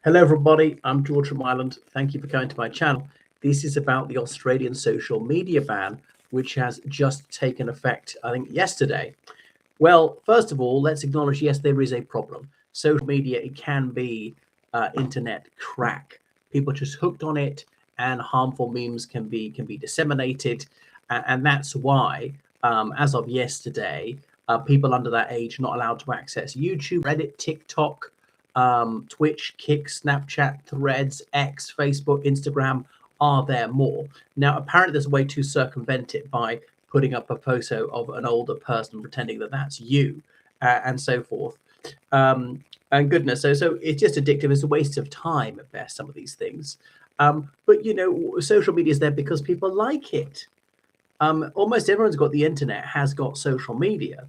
Hello, everybody. I'm George from Ireland. Thank you for coming to my channel. This is about the Australian social media ban, which has just taken effect, I think, yesterday. Well, first of all, let's acknowledge, yes, there is a problem. Social media, it can be internet crack. People are just hooked on it, and harmful memes can be disseminated, and that's why, as of yesterday, people under that age are not allowed to access YouTube, Reddit, TikTok, Twitch, Kick, Snapchat, Threads, X, Facebook, Instagram. Are there more? Now, apparently, there's a way to circumvent it by putting up a photo of an older person, pretending that that's you, and so forth. And goodness, so it's just addictive. It's a waste of time at best, some of these things. But social media is there because people like it. Almost everyone's got the internet, has got social media.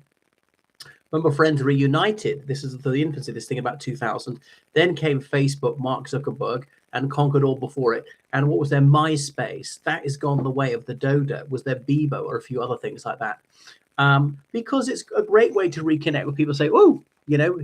Remember, Friends Reunited. This is the infancy of this thing, about 2000. Then came Facebook, Mark Zuckerberg, and conquered all before it. And what was their MySpace? That is gone the way of the dodo. Was there Bebo or a few other things like that? Because it's a great way to reconnect with people. Say, oh,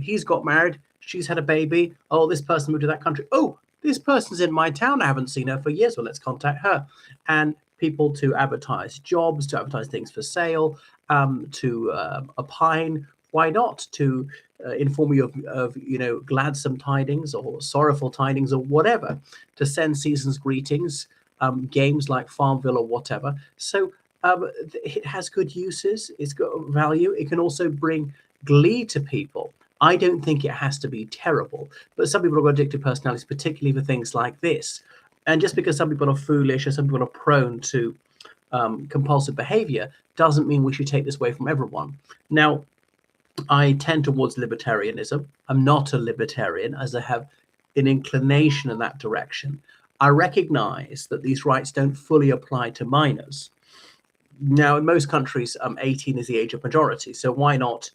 he's got married, she's had a baby. Oh, this person moved to that country. Oh, this person's in my town. I haven't seen her for years. Well, let's contact her. And people to advertise jobs, to advertise things for sale, to opine. Why not to inform you of gladsome tidings or sorrowful tidings or whatever, to send season's greetings, games like Farmville or whatever. So it has good uses. It's got value. It can also bring glee to people. I don't think it has to be terrible, but some people have got addictive personalities, particularly for things like this. And just because some people are foolish or some people are prone to compulsive behavior doesn't mean we should take this away from everyone. Now, I tend towards libertarianism. I'm not a libertarian, as I have an inclination in that direction. I recognize that these rights don't fully apply to minors. Now, in most countries, 18 is the age of majority. So why not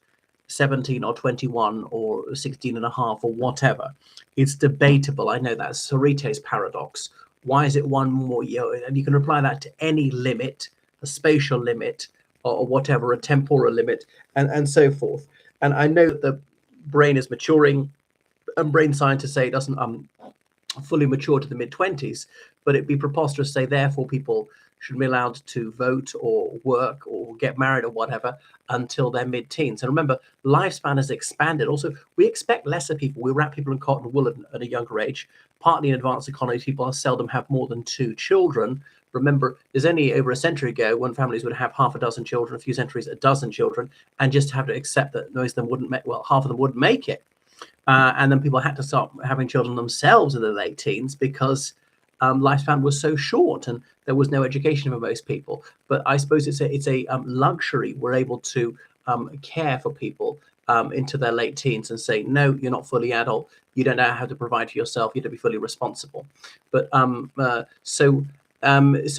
17 or 21 or 16 and a half or whatever? It's debatable. I know that's Sarite's paradox. Why is it one more year? And you can apply that to any limit, a spatial limit, or whatever, a temporal limit, and so forth. And I know that the brain is maturing, and brain scientists say it doesn't fully mature to the mid-20s, but it'd be preposterous to say therefore people should be allowed to vote or work or get married or whatever until their mid-teens. And remember, lifespan has expanded. Also, we expect lesser people. We wrap people in cotton wool at a younger age. Partly in advanced economies, people seldom have more than 2 children. Remember, there's only over a century ago when families would have half a dozen children, a few centuries, a dozen children, and just have to accept that most of them wouldn't make, well, half of them wouldn't make it. And then people had to start having children themselves in their late teens because lifespan was so short and there was no education for most people. But I suppose it's a luxury. We're able to care for people into their late teens and say, no, you're not fully adult. You don't know how to provide for yourself. You don't be fully responsible. But so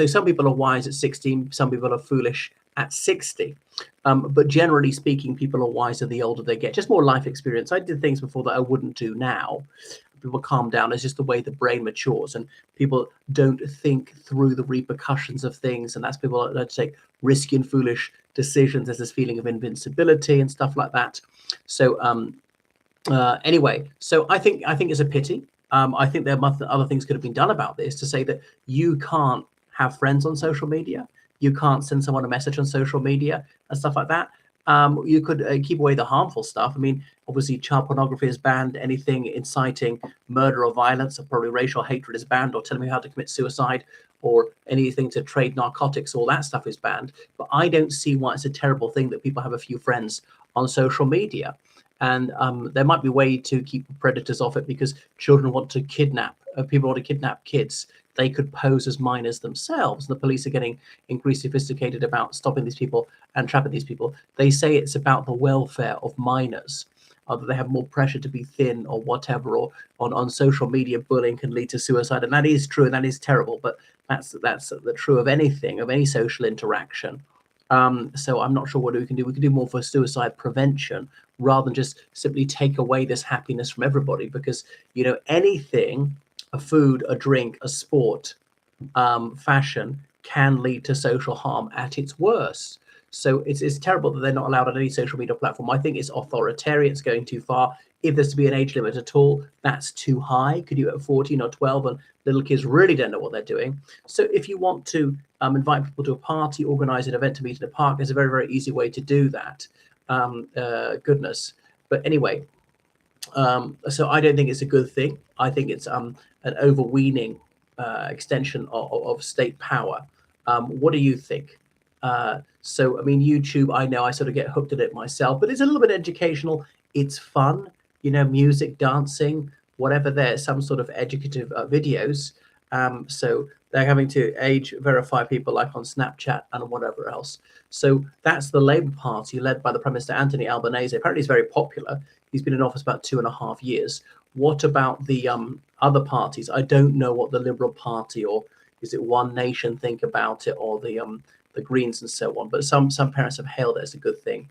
some people are wise at 16. Some people are foolish at 60. But generally speaking, people are wiser the older they get. Just more life experience. I did things before that I wouldn't do now. People calm down. It's just the way the brain matures, and people don't think through the repercussions of things. And that's people that take risky and foolish decisions. There's this feeling of invincibility and stuff like that. So anyway, so I think it's a pity. I think there are other things could have been done about this, to say that you can't have friends on social media, you can't send someone a message on social media and stuff like that. You could keep away the harmful stuff. I mean, obviously, child pornography is banned. Anything inciting murder or violence, or probably racial hatred, is banned, or telling me how to commit suicide, or anything to trade narcotics, all that stuff is banned. But I don't see why it's a terrible thing that people have a few friends on social media. And there might be a way to keep predators off it, because children want to kidnap, people want to kidnap kids. They could pose as minors themselves. The police are getting increasingly sophisticated about stopping these people and trapping these people. They say it's about the welfare of minors, that they have more pressure to be thin or whatever, or on social media bullying can lead to suicide. And that is true, and that is terrible, but that's the true of anything, of any social interaction. So I'm not sure what we can do. We can do more for suicide prevention rather than just simply take away this happiness from everybody, because, anything, a food, a drink, a sport, fashion, can lead to social harm at its worst. So it's terrible that they're not allowed on any social media platform. I think it's authoritarian. It's going too far. If there's to be an age limit at all, that's too high. Could you at 14 or 12 and little kids really don't know what they're doing? So if you want to invite people to a party, organize an event to meet in a park, there's a very, very easy way to do that. Goodness. But anyway, so I don't think it's a good thing. I think it's an overweening extension of state power. What do you think? So, I mean, YouTube, I know I sort of get hooked at it myself, but it's a little bit educational. It's fun, music, dancing, whatever. There's some sort of educative videos. So they're having to age verify people like on Snapchat and whatever else. So that's the Labour Party led by the Prime Minister Anthony Albanese. Apparently he's very popular. He's been in office about 2.5 years. What about the other parties? I don't know what the Liberal Party or is it One Nation think about it, or the Greens and so on. But some parents have hailed it as a good thing.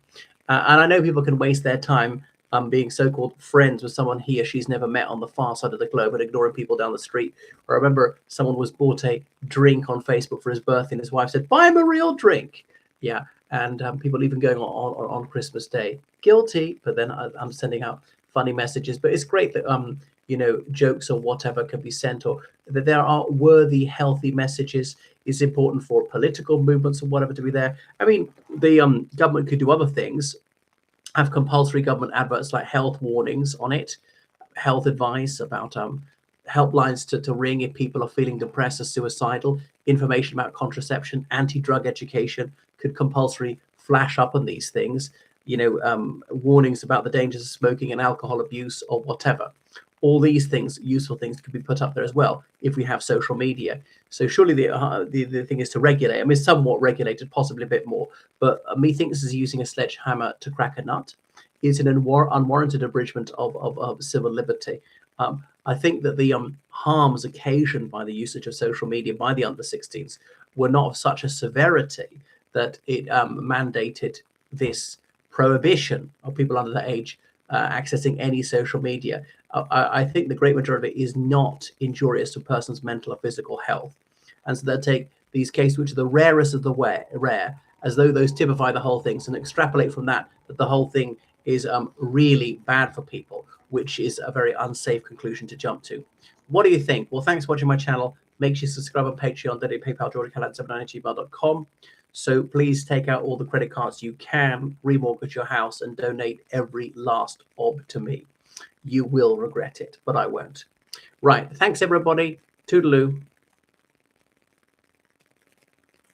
And I know people can waste their time being so-called friends with someone he or she's never met on the far side of the globe and ignoring people down the street. I remember someone was bought a drink on Facebook for his birthday and his wife said, buy him a real drink. Yeah. And people even going on Christmas Day. Guilty, but then I'm sending out funny messages. But it's great that, jokes or whatever can be sent, or that there are worthy, healthy messages. It's important for political movements or whatever to be there. I mean, the government could do other things, have compulsory government adverts like health warnings on it, health advice about helplines to ring if people are feeling depressed or suicidal, information about contraception, anti-drug education could compulsory flash up on these things, warnings about the dangers of smoking and alcohol abuse or whatever. All these things, useful things, could be put up there as well if we have social media. So surely the thing is to regulate. I mean, somewhat regulated, possibly a bit more. But methinks is using a sledgehammer to crack a nut. It's an unwarranted abridgment of civil liberty. I think that the harms occasioned by the usage of social media by the under-16s were not of such a severity that it mandated this prohibition of people under that age accessing any social media. I think the great majority of it is not injurious to a person's mental or physical health. And so they'll take these cases, which are the rarest of the rare, as though those typify the whole thing, and extrapolate from that the whole thing is really bad for people, which is a very unsafe conclusion to jump to. What do you think? Well, thanks for watching my channel. Make sure you subscribe on Patreon, donate PayPal, georgecallahan79@gmail.com. So please take out all the credit cards you can, remortgage your house, and donate every last bob to me. You will regret it, but I won't. Right. Thanks, everybody. Toodaloo.